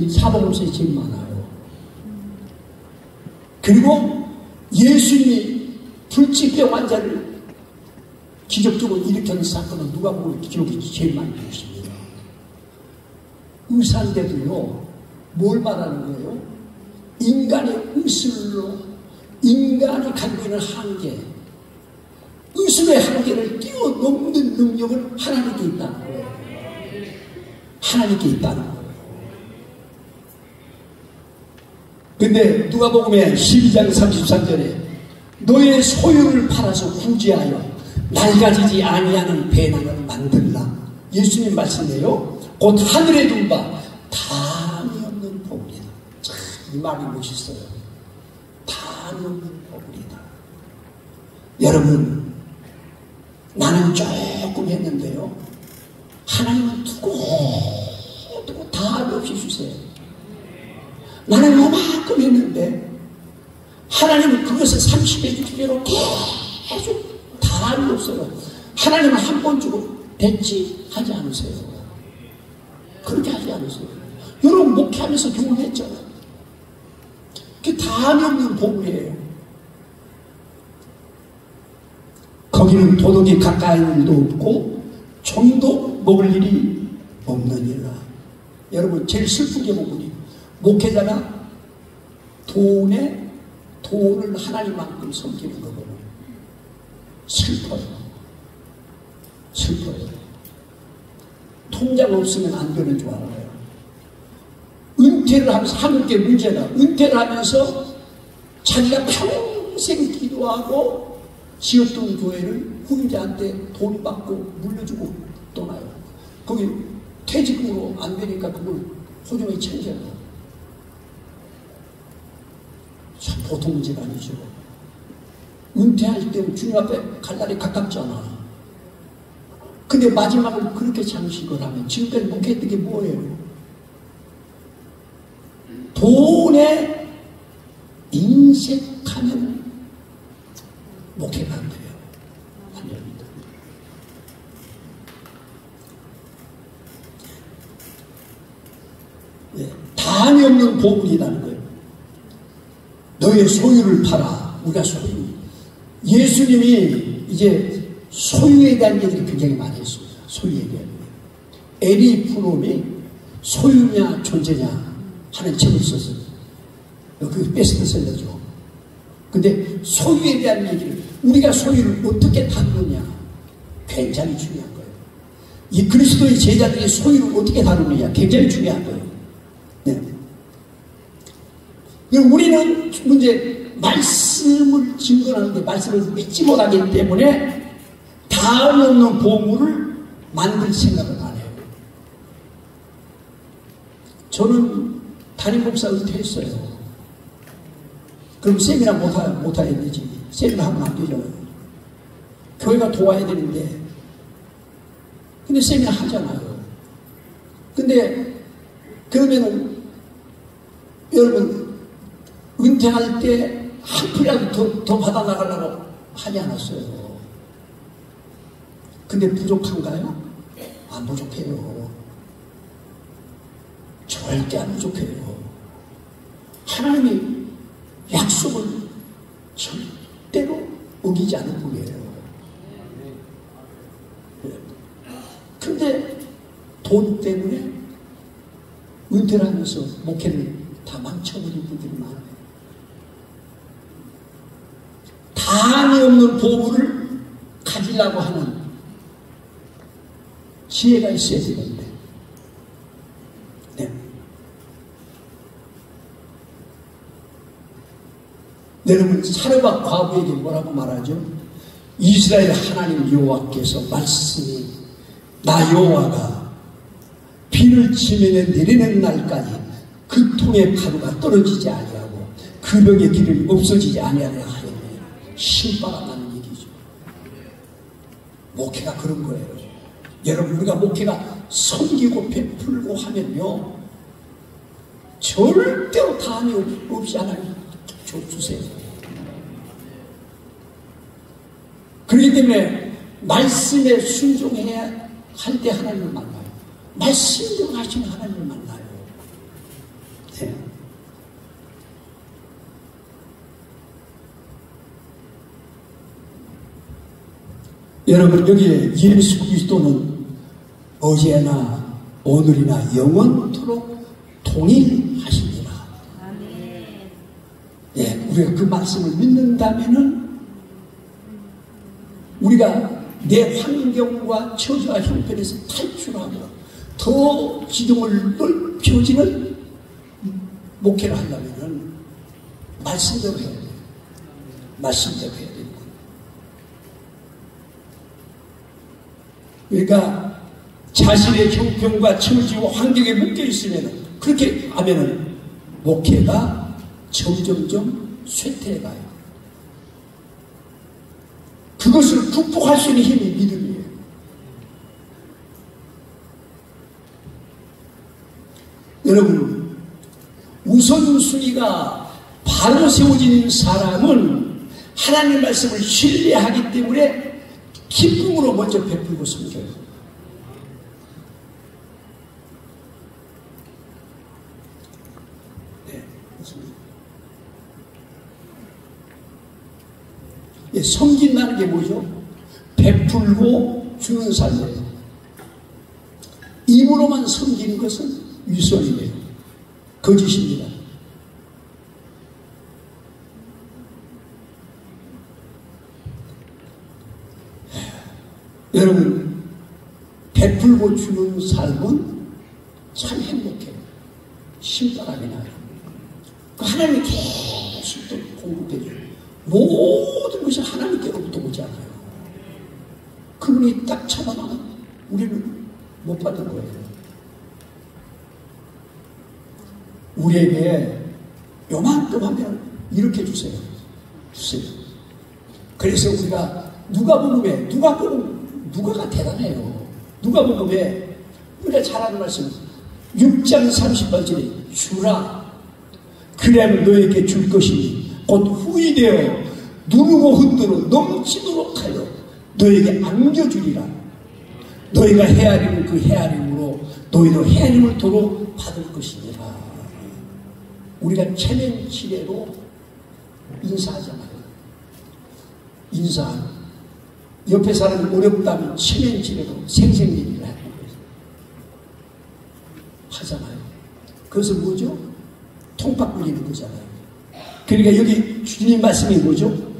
사복음서에 제일 많아요. 그리고 예수님이 불치병 환자를 기적적으로 일으켰는 사건은 누가복음 기록이 제일 많이 되었습니다. 의사인데도요, 뭘 말하는 거예요? 인간의 의술로 인간이 갖고 있는 한계, 의술의 한계를 뛰어넘는 능력을 하나님께 있다는 거예요. 하나님께 있다는 거예요. 근데 누가복음의 12장 33절에 너의 소유를 팔아서 구제하여 낡아지지 아니하는 배낭을 만들라. 예수님 말씀이에요. 곧 하늘에 둔 바 담이 없는 보물이다. 참, 이 말이 멋있어요. 담이 없는 보물이다. 여러분, 나는 조금 했는데요, 하나님은 두고 담이 없이 주세요. 나는 요만큼 했는데 하나님은 그것을 30배, 60배로 계속 담이 없어요. 하나님은 한 번 주고 됐지 하지 않으세요. 그렇게 하지 않으세요. 여러분 목회하면서 경험했죠. 그게 담이 없는 보물이에요. 거기는 도둑이 가까이 일도 없고 종도 먹을 일이 없느니라. 여러분 제일 슬픈 게 뭐니? 목회자가 돈을 하나님만큼 섬기는 거 보면 슬퍼요. 슬퍼요. 통장 없으면 안 되는 줄 알아요. 은퇴를 하면서, 한국의 문제가 은퇴를 하면서 자기가 평생 기도하고 지었던 교회를 후임자한테 돈 받고 물려주고 떠나요. 거기 퇴직금으로 안 되니까 그걸 소중히 챙겨요. 참 보통 문제가 아니죠. 은퇴할 때 주님 앞에 갈 날이 가깝잖아. 근데 마지막을 그렇게 장식을 하면 지금까지 목회했던 게 뭐예요? 돈에 인색하면 목회가 안 돼요. 안 됩니다. 네, 담이 없는 보물이라는 거예요. 너의 소유를 팔아. 우리가 소유. 예수님이 이제 소유에 대한 얘기를 굉장히 많이 했습니다. 소유에 대한 얘기. 에리 프롬이 소유냐 존재냐 하는 책을 썼어요. 그 베스트셀러죠. 근데 소유에 대한 얘기를, 우리가 소유를 어떻게 다루느냐 굉장히 중요한 거예요. 이 그리스도의 제자들이 소유를 어떻게 다루느냐 굉장히 중요한 거예요. 네. 우리는 문제 말씀을 증거하는데 말씀을 믿지 못하기 때문에 다음이 없는 보물을 만들 생각을 안 해요. 저는 담임 목사 은퇴했어요. 그럼 세미나 못해야 되지. 세미나 하면 안 되죠. 교회가 도와야 되는데. 근데 세미나 하잖아요. 근데 그러면은 여러분 은퇴할 때 한 푼이라도 더 받아나가려고 하지 않았어요. 근데 부족한가요? 안 부족해요. 절대 안 부족해요. 하나님이 약속을 절대로 어기지 않은 분이에요. 근데 돈 때문에 은퇴를 하면서 목회를 다 망쳐버린 분들이 많아요. 담이 없는 보물을 가지려고 하는 지혜가 있어야 되는데. 네. 여러분 사르밧 과부에게 뭐라고 말하죠? 이스라엘 하나님 여호와께서 말씀이 나 여호와가 비를 치면에 내리는 날까지 그 통의 가루가 떨어지지 아니하고 그 벽의 길이 없어지지 아니하려 하였네. 신바라는 얘기죠. 목회가 그런 거예요. 여러분 우리가 목회가 섬기고 베풀고 하면요 절대로 담이 없이 하나님 주세요. 그렇기 때문에 말씀에 순종해야 할 때 하나님을 만나요. 말씀대로 하시는 하나님을 만나요. 여러분, 여기에 예수 그리스도는 어제나 오늘이나 영원토록 동일하십니다. 예, 우리가 그 말씀을 믿는다면은 우리가 내 환경과 처지와 형편에서 탈출하고 더 기둥을 넓혀지는 목회를 하려면은 말씀대로 해야 돼요. 말씀대로 해야 돼요. 그러니까 자신의 형편과 처지와 환경에 묶여 있으면 그렇게 하면은 목회가 점점점 쇠퇴해가요. 그것을 극복할 수 있는 힘이 믿음이에요. 여러분, 우선순위가 바로 세워진 사람은 하나님의 말씀을 신뢰하기 때문에 기쁨으로 먼저 베풀고 섬겨요. 네, 맞습니다. 예, 섬긴다는 게 뭐죠? 베풀고 주는 삶이에요. 입으로만 섬기는 것은 위선이에요. 거짓입니다. 여러분, 베풀고 주는 삶은 참 행복해요. 신바람이 나요. 하나님이 계속 또 공급해줘요. 모든 것이 하나님께로부터 오지 않아요. 그분이 딱 찾아나면 우리는 못 받는 거예요. 우리에게 요만큼 하면 이렇게 주세요. 그래서 우리가 누가복음에 누가가 대단해요. 누가복음에 우리가 잘 아는 말씀 6장 38절에 주라 그래야 너에게 줄 것이니 곧 후이 되어 누르고 흔들어 넘치도록 하여 너에게 안겨주리라. 너희가 헤아리는 그 헤아림으로 너희도 헤아림을 도로 받을 것이니라. 우리가 체면 지례로 인사하잖아요. 인사. 옆에 사람이 어렵다면 체면 지례로 생생얘기를 하는 거예요. 하잖아요. 그것은 뭐죠? 통박 물리는 거잖아요. 그러니까 여기 주님 말씀이 뭐죠?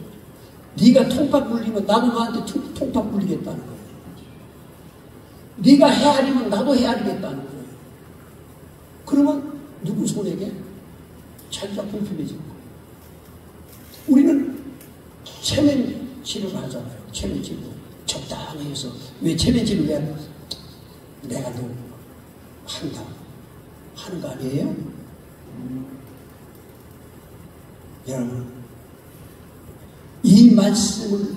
네가 통박 물리면 나도 너한테 통박 물리겠다는 거예요. 네가 헤아리면 나도 헤아리겠다는 거예요. 그러면 누구 손에게? 자기가 불편해지는 거예요. 우리는 체면 치료를 하잖아요. 체면 치료. 적당히 해서. 왜 체면 치료를 왜 내가 너 한다. 하는 거 아니에요? 여러분, 이 말씀을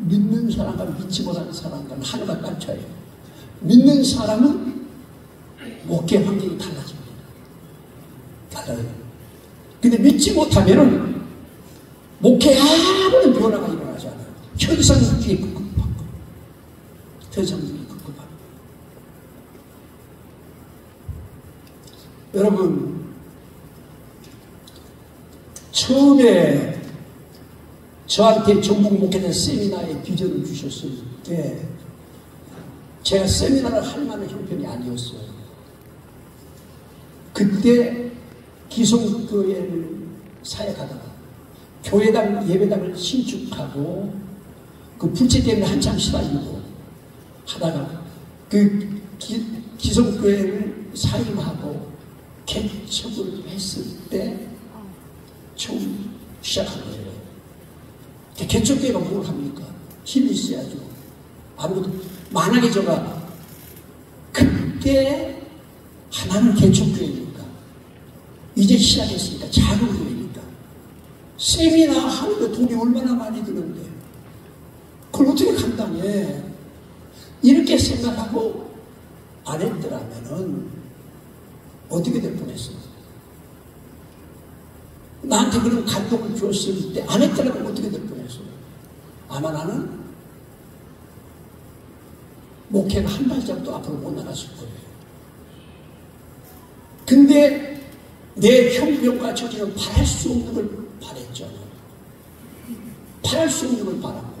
믿는 사람과 믿지 못하는 사람과는 하나가 딴 차이에요. 믿는 사람은 목회 환경이 달라집니다. 달라요. 근데 믿지 못하면은 목회 아무런 변화가 일어나지 않아요. 현상주의에 급급하고. 현상주의에 급급하고. 여러분, 처음에 저한테 전국 목회자 세미나에 비전을 주셨을 때 제가 세미나를 할 만한 형편이 아니었어요. 그때 기성교회를 사역하다가 교회당 예배당을 신축하고 그 불체 때문에 한참 시달리고 하다가 그 기성교회를 사임하고 개척을 했을 때 처음 시작한 거예요. 개척교회가 뭘 합니까? 힘이 있어야죠. 아무것도 만약에 제가 그때 하나는 개척교회니까 이제 시작했으니까 작은 교회니까 세미나 하는데 돈이 얼마나 많이 드는데 그걸 어떻게 감당해? 이렇게 생각하고 안 했더라면은 어떻게 될 뻔했어요? 나한테 그런 감동을 줬을 때 안 했더라면 어떻게 될 뻔했어요? 아마 나는 목회가 한 발짝도 앞으로 못 나갔을 거예요. 근데 내 형편과 처지는 바랄 수 없는 걸 바랬죠. 바랄 수 없는 걸 바란 거예요.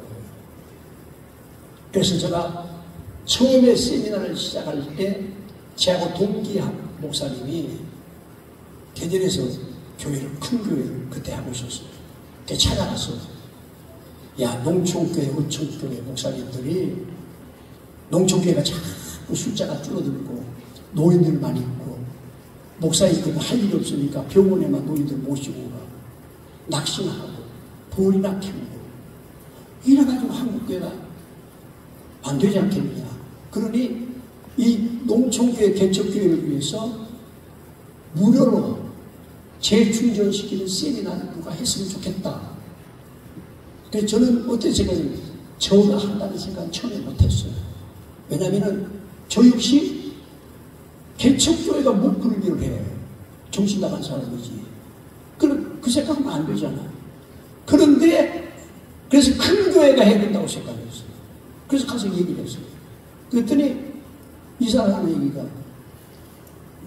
그래서 제가 처음에 세미나를 시작할 때 제하고 동기한 목사님이 대전에서 교회를, 큰 교회를 그때 하고 있었어요. 그때 찾아가서, 야, 농촌교회, 어촌교회 목사님들이, 농촌교회가 자꾸 숫자가 줄어들고 노인들 많이 있고 목사님들은 할 일이 없으니까 병원에만 노인들 모시고 가 낙심하고 벌이나 키우고 이래가지고 한국교회가 안 되지 않겠느냐. 그러니 이 농촌교회 개척교회를 위해서 무료로 재충전시키는 세미나를 누가 했으면 좋겠다. 그래서 저는 어떤 생각을, 저가 한다는 생각은 처음에 못했어요. 왜냐하면 저 역시 개척교회가 못 그런 일을 해. 정신 나간 사람이지. 그 생각하면 안 되잖아. 그런데 그래서 큰 교회가 해야 된다고 생각했어요. 그래서 가서 얘기를 했어요. 그랬더니 이 사람 얘기가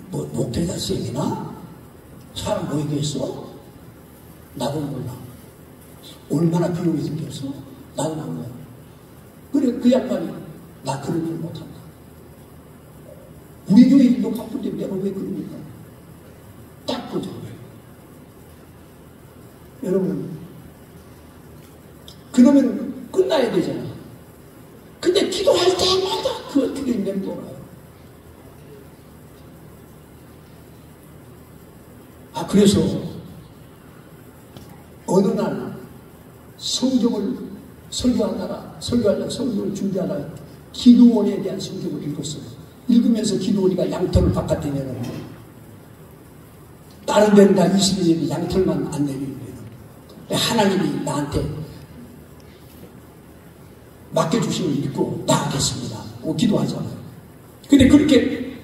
뭐 목회자 세미나? 사람 뭐 얘기했어? 나도 몰라. 얼마나 비용이 들겠어? 나도 몰라. 그래, 그 양반이 나 그런 일 못한다. 우리 교회 일도 바쁜데 내가 왜 그럽니까? 딱 보자고요. 여러분, 그러면 끝나야 되잖아. 근데 기도할 때마다 그 어떻게 맴돌아요. 그래서 어느 날 성경을 설교하다가 성경을 준비하다가 기도원에 대한 성경을 읽었어요. 읽으면서 기도원이가 양털을 바깥에 내놓고 다른 데는 다 이스라엘이 양털만 안 내리는 하나님이 나한테 맡겨주신 걸 믿고 나가겠습니다. 기도하잖아요. 근데 그렇게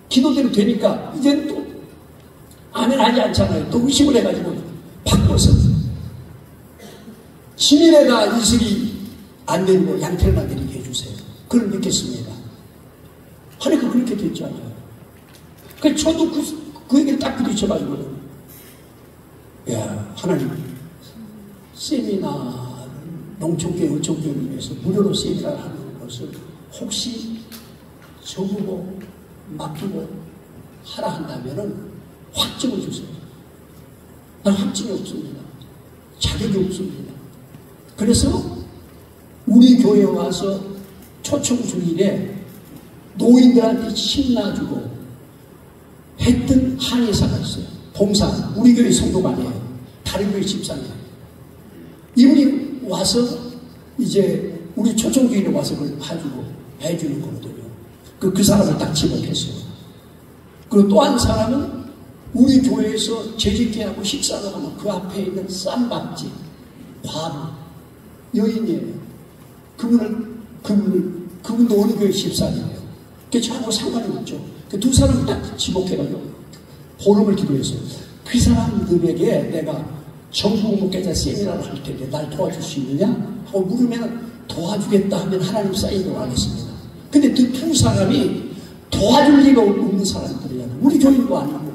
기도대로 되니까 이제는 또 아멘 하지 않잖아요. 또 의심을 해가지고 바꿔서 지민에다 이슬이 안 내리고 양털만 내리게 해주세요. 그걸 믿겠습니다. 하니까 그렇게 됐잖아요. 그래서 저도 그 얘기를 딱 부딪혀가지고, 야, 하나님, 세미나, 농촌교회, 어촌교회를 위해서 무료로 세미나를 하는 것을 혹시 저보고 맡기고 하라 한다면은 확증을 주세요. 난 확증이 없습니다. 자격이 없습니다. 그래서 우리 교회에 와서 초청 주일에 노인들한테 신나주고 했던 한의사가 있어요. 봉사, 우리 교회 성도가 아니에요. 다른 교회 집사님. 이분이 와서 이제 우리 초청 주일에 와서 그걸 해주는 거거든요. 그 사람을 딱 지목했어요. 그리고 또 한 사람은 우리 교회에서 재직회하고 식사를 하면 그 앞에 있는 쌈밥집, 과부, 여인이에요. 그분도 어느 교회 집사님이에요. 그게 저하고 상관이 없죠. 그 두 사람을 딱 지목해가지고 보름을 기도했어요. 그 사람들에게 내가 전국 목회자 세미나를 할 텐데 날 도와줄 수 있느냐? 하고 물으면 도와주겠다 하면 하나님 사인을 하겠습니다. 근데 그 두 사람이 도와줄 리가 없는 사람들이잖아요. 우리 교인도 아니고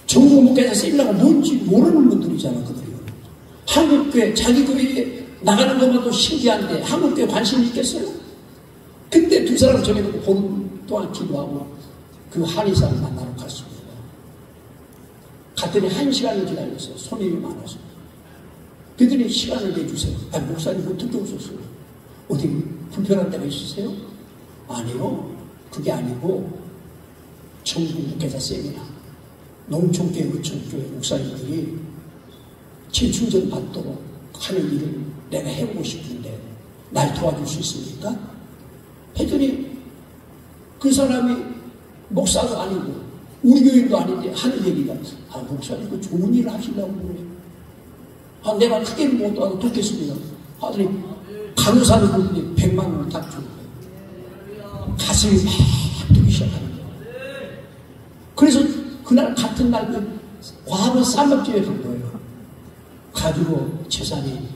전국 목회자 세미나가 뭔지 모르는 분들이잖아, 그들이. 한국교회, 자기 교회에 나가는 것만도 신기한데 한국교회 관심이 있겠어요? 근데 두 사람을 정해놓고 보름 동안 기도하고 그 한의사를 만나러 갔습니다. 갔더니 1시간을 기다렸어요. 손님이 많아서. 그들이 시간을 내주세요. 아니, 목사님 어떻게 오셨어요? 어디 불편한 데가 있으세요? 아니요. 그게 아니고 전국 목회자 세미나, 농촌교회, 어촌교회 목사님들이 재충전 받도록 하는 일을 내가 해보고 싶은데 날 도와줄 수 있습니까? 했더니 그 사람이 목사도 아니고 우리 교인도 아닌데 하는 얘기가, 목사님 그 좋은 일을 하시려고 그래. 내가 크게 못 하고 돕겠습니다. 하더니 간호사를 부르니 100만 원을 딱 주고 가슴이 막 뛰기 시작하는 거예요. 그래서 그날 같은 날 과거 쌀밥집에 간 거예요. 가지고 재산이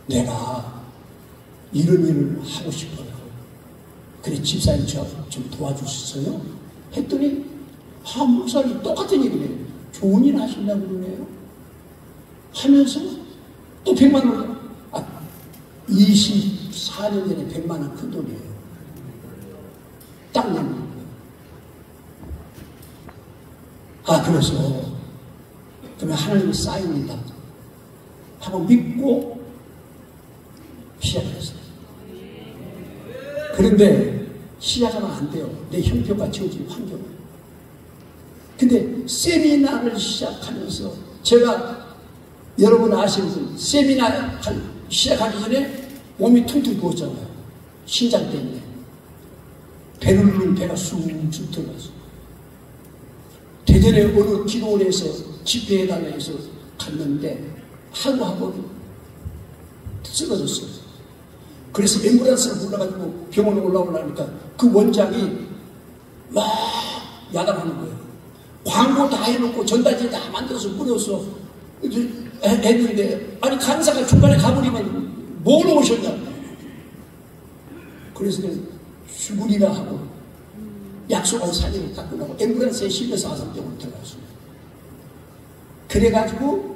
내가 이런 일을 하고 싶어요. 그래, 집사님 저 좀 도와주셨어요? 했더니 목사님 똑같은 얘기를 해요. 좋은 일 하신다고 그러네요. 하면서 또 100만 원, 20 4년 전에 100만 원 큰 돈이에요. 딱 내는 거예요. 그래서 그러면 하나님이 쌓입니다 하고 믿고 시작을 했어요. 그런데 시작하면 안 돼요. 내 형편과 지어진 환경을. 근데 세미나를 시작하면서 제가 여러분 아시는 세미나 시작하기 전에 몸이 퉁퉁 부었잖아요. 신장 때문에. 배를 누르면 배가 쑥쑥 들어가서. 대전에 어느 기도원에서 집회해달라고 해서 갔는데 하루하루 쓰러졌어요. 그래서 앰뷸런스를 불러가지고 병원에 올라오려니까 그 원장이 막 야단하는 거예요. 광고 다 해놓고 전단지 다 만들어서 뿌려서 했는데 아니 간사가 중간에 가버리면 뭘 오셨냐고. 그래서 죽으리라 하고 약속한 사진을 딱 끝나고 앰뷸런스에 실려서 아산병원으로 들어갔습니다. 그래가지고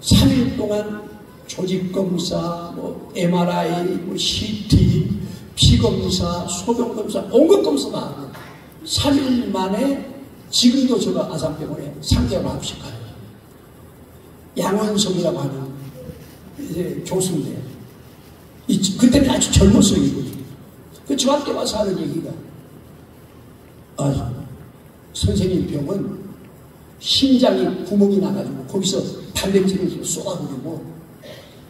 3일 동안 조직검사, MRI, CT, 피검사, 소변검사, 온갖 검사 다 하고 3일 만에 지금도 제가 아산병원에 3개월 없이 가요. 양원석이라고 하는 이제 교수인데 그때는 아주 젊었어요. 그 저한테 와서 하는 얘기가 선생님 병은 심장이 구멍이 나가지고 거기서 단백질을 쏟아버리고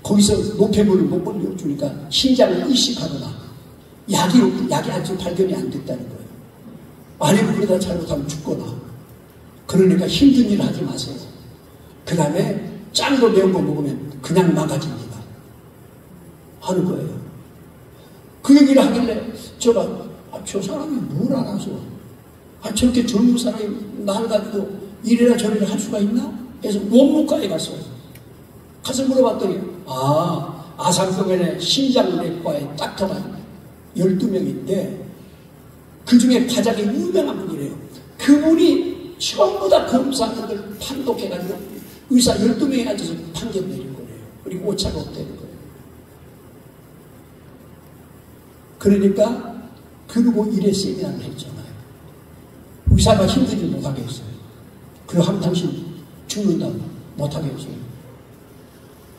거기서 노폐물을 못 벌려주니까 심장을 이식하거나 약이 아직 발견이 안 됐다는 거예요. 아니면 그러다 잘못하면 죽거나. 그러니까 힘든 일을 하지 마세요. 그 다음에 짠 거 매운 거 먹으면 그냥 망가집니다 하는 거예요. 그 얘기를 하길래 제가 저 사람이 뭘 알아서 저렇게 젊은 사람이 날 가지고 이래라 저래라 할 수가 있나? 그래서 원무과에 갔어요. 가서 물어봤더니 아산병원에 심장내과에 닥터가 12명인데 그 중에 가장 유명한 분이래요. 그분이 전부 다 검사들을 판독해가지고 의사 12명이 앉아서 판결 내린 거예요. 그리고 오차가 없다는 거예요. 그러니까 그러고 일에 세미나를 했잖아요. 의사가 힘들지 못하게 했어요. 그리고 하면 당신 죽는다고 못하게 했어요.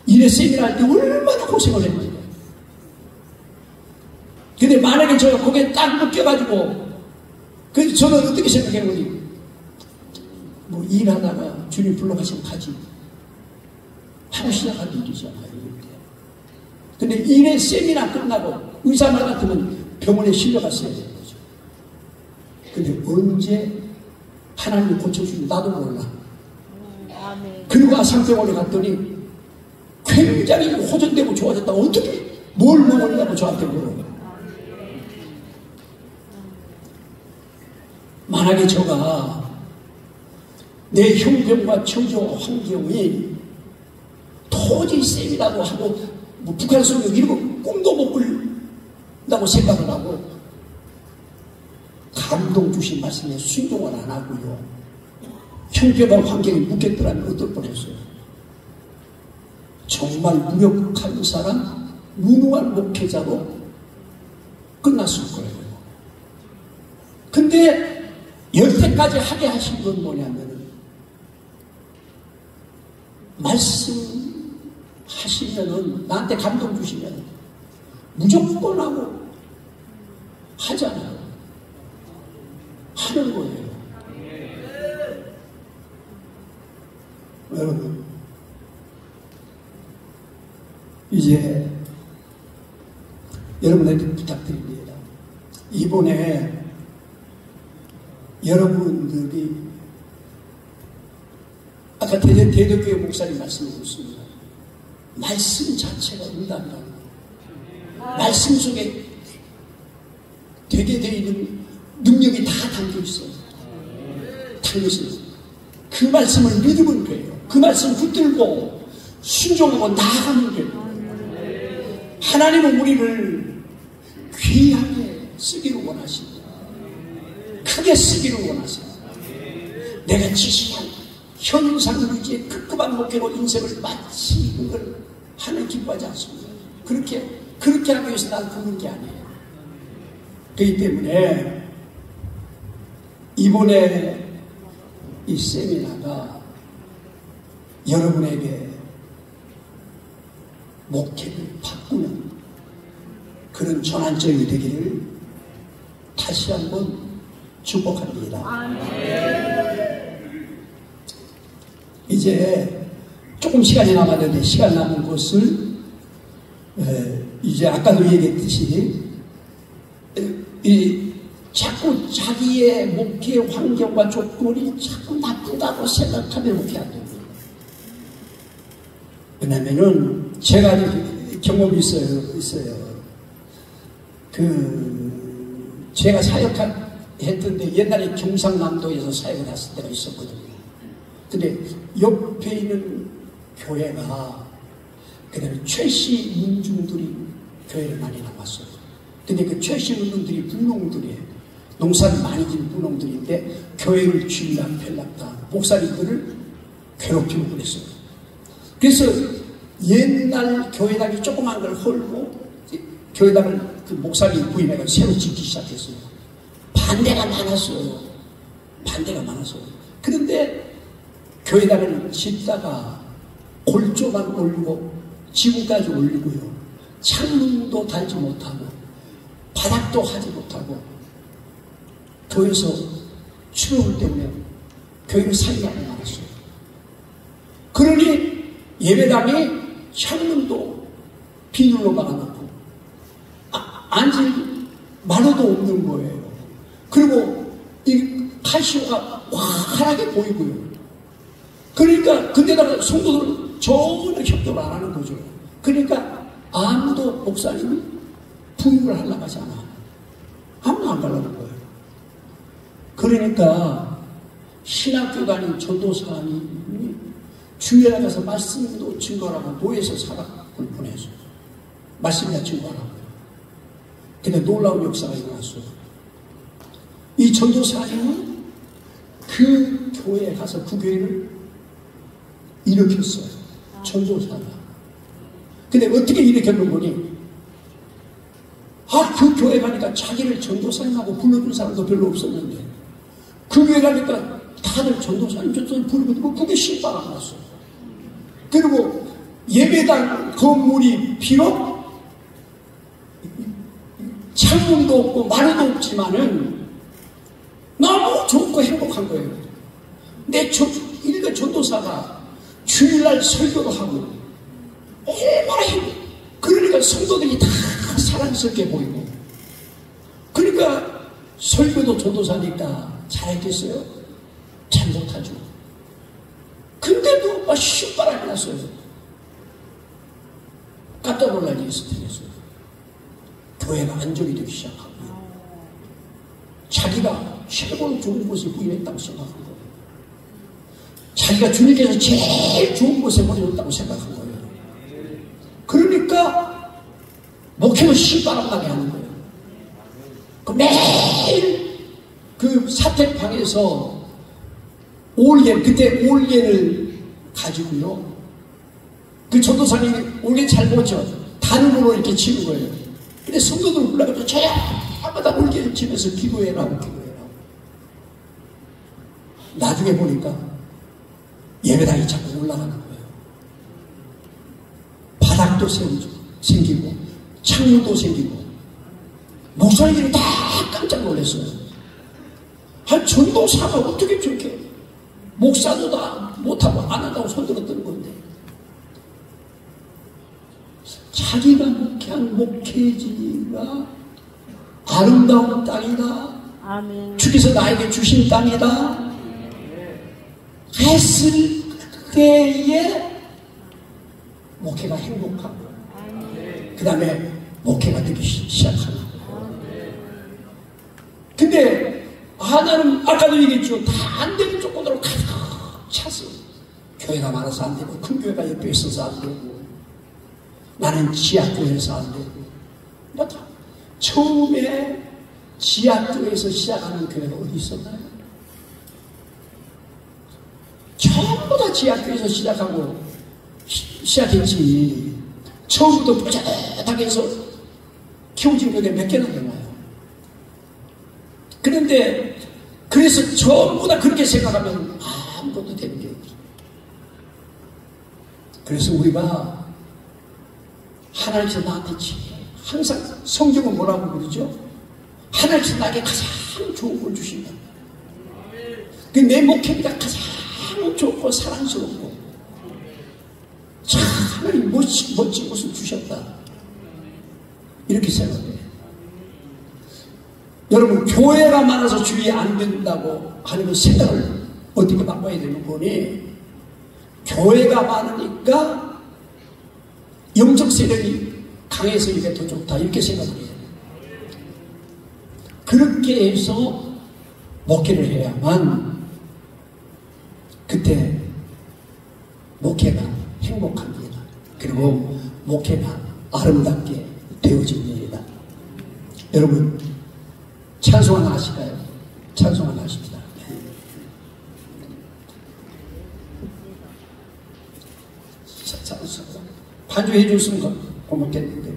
일에 세미나 할 때 얼마나 고생을 했는지. 근데 만약에 제가 거기에 딱 묶여가지고 그래서 저는 어떻게 생각해보니 일하다가 주님 불러가시면 가지 하고 시작한 일이잖아요. 근데 일의 세미나 끝나고 의사말 같으면 병원에 실려갔어야 되는 거죠. 근데 언제 하나님이 고쳐주니 나도 몰라. 그리고 아산병원에 갔더니 굉장히 호전되고 좋아졌다. 어떻게 뭘 먹었냐고 저한테 물어요. 만약에 저가 내 형편과 처조 환경이 도저히 쌤이라고 하고 북한 소리 이런 거 꿈도 못 꾼다고 생각을 하고 감동 주신 말씀에 순종을 안 하고요. 형편과 환경이 묶였더라면 어떨 뻔했어요. 정말 무력한 사람, 무능한 목회자로 끝났을 거예요. 근데 여태까지 하게 하신 건 뭐냐면 말씀하시면은 나한테 감동 주시면 무조건 하고 하잖아요. 하는 거예요. 여러분 이제 여러분에게 부탁드립니다. 이번에 여러분들이 아까 대덕교회 목사님 말씀을 듣습니다. 말씀 자체가 응답이라는 거예요. 말씀 속에 되게 되어 있는 능력이 다 담겨 있어요. 담겨 있어요. 그 말씀을 믿으면 돼요. 그 말씀 붙들고 순종하고 나아가면 돼요. 하나님은 우리를 귀하게 쓰기를 원하십니다. 크게 쓰기를 원하세요. 내가 지시한 현상유지의 급급한 목회로 인생을 마치는 걸 하나님 기뻐하지 않습니다. 그렇게 하기 위해서 난 부른 게 아니에요. 그렇기 때문에 이번에 이 세미나가 여러분에게 목회를 바꾸는 그런 전환점이 되기를 다시 한번 축복합니다. 이제 조금 시간이 남았는데 시간 남은 것을 이제 아까도 얘기했듯이 자꾸 자기의 목회 환경과 조건이 자꾸 나쁘다고 생각하면 목회 안 됩니다. 왜냐면은 제가 경험이 있어요. 제가 사역했던데 옛날에 경상남도에서 사역을 했을 때가 있었거든요. 근데 옆에 있는 교회가 그다음에 최씨 민중들이 교회를 많이 나왔어요. 근데 그 최씨 민중들이 분농들이에요. 농사를 많이 지은 분농들인데 교회를 쥐락펴락다 목사님들을 괴롭히고 그랬어요. 그래서 옛날 교회당이 조그만 걸 헐고 교회당을 그 목사님 부임해서 새로 짓기 시작했어요. 반대가 많았어요. 그런데 교회당을 짓다가 골조만 올리고 지붕까지 올리고요. 창문도 달지 못하고 바닥도 하지 못하고 교회에서 추로울 때문에 교회를 살리하고 나왔어요. 그러니 예배당에 창문도 비닐로 막아놓고 앉을 마루도 없는 거예요. 그리고 이 카시오가 환하게 보이고요. 그러니까 근데다가 성도들 전혀 협조를 안 하는 거죠. 그러니까 아무도 목사님이 부임을 하려고 하지 않아. 아무도 안 가려는 거예요. 그러니까 신학교 다닌 전도사님이 주일에 가서 말씀도 증거하라고 모여서 사각을 보내서 말씀이나 증거하라고. 근데 놀라운 역사가 일어났어요. 이 전도사님은 그 교회에 가서 그 교회를 일으켰어요. 전도사가. 근데 어떻게 일으켰는 거니? 그 교회 가니까 자기를 전도사님하고 불러준 사람도 별로 없었는데 그 교회 가니까 다들 전도사님 부르고 그게 신바가 났어요. 그리고 예배당 건물이 비록 창문도 없고 마루도 없지만은 너무 좋고 행복한 거예요. 내 일가 전도사가 주일날 설교도 하고 얼마나 행복. 그러니까 성도들이 다 사랑스럽게 보이고 그러니까 설교도 전도사니까 잘했겠어요? 잘 못하죠. 근데도 막 신바람이 났어요. 깜짝 놀랄 일이 있을 텐데요. 교회가 안정이 되기 시작하고 자기가 최고로 좋은 곳에 부임했다고 생각한 거예요. 자기가 주님께서 제일 좋은 곳에 보내줬다고 생각한 거예요. 그러니까 목회를 신바람나게 하는 거예요. 매일 그 사택방에서 그때 올겐을 가지고요. 그 전도사님이 올겐 잘 보죠. 단으로 이렇게 치는 거예요. 근데 성도들 올라가서 저야마다 올겐을 치면서 기도해라고. 나중에 보니까 예배당이 자꾸 올라가는 거예요. 바닥도 생기고 창문도 생기고 목사님들이 다 깜짝 놀랐어요. 전도사가 어떻게 저렇게 목사도 다 못하고 안 한다고 손들었던 건데 자기가 목회한 목회지가 아름다운 땅이다. 아멘. 주께서 나에게 주신 땅이다. 했을 때에 목회가 행복하고 그 다음에 목회가 되기 시작하는 거예요. 근데 하나는 아까도 얘기했죠. 다 안 되는 조건으로 가득 찼어. 교회가 많아서 안 되고 큰 교회가 옆에 있어서 안 되고 나는 지하교회에서 안 되고 뭐 다 처음에 지하교회에서 시작하는 교회가 어디 있었나요? 전부 다 지하교회에서 시작했지. 처음부터 뿌듯하게 해서 키워진 게 몇 개나 되나요? 그런데 그래서 전부 다 그렇게 생각하면 아무것도 되는 게 없어요. 그래서 우리가 하나님께서 나한테 항상 성경은 뭐라고 그러죠? 하나님께서 나에게 가장 좋은 걸 주신다. 내 목회비가 가장 좋고 사랑스럽고 참 하나님 멋진 것을 주셨다. 이렇게 생각해요. 여러분, 교회가 많아서 주의 안 된다고 하는 그 생각을 어떻게 바꿔야 되는 거니? 교회가 많으니까 영적 세력이 강해서 이게 더 좋다, 이렇게 생각을 해요. 그렇게 해서 목회를 해야만 그때 목회가 행복합니다. 그리고 목회가 아름답게 되어집니다. 여러분, 찬송 하나 하실까요? 찬송 하나 하십니다. 찬송 반주해 줬으면 고맙겠는데.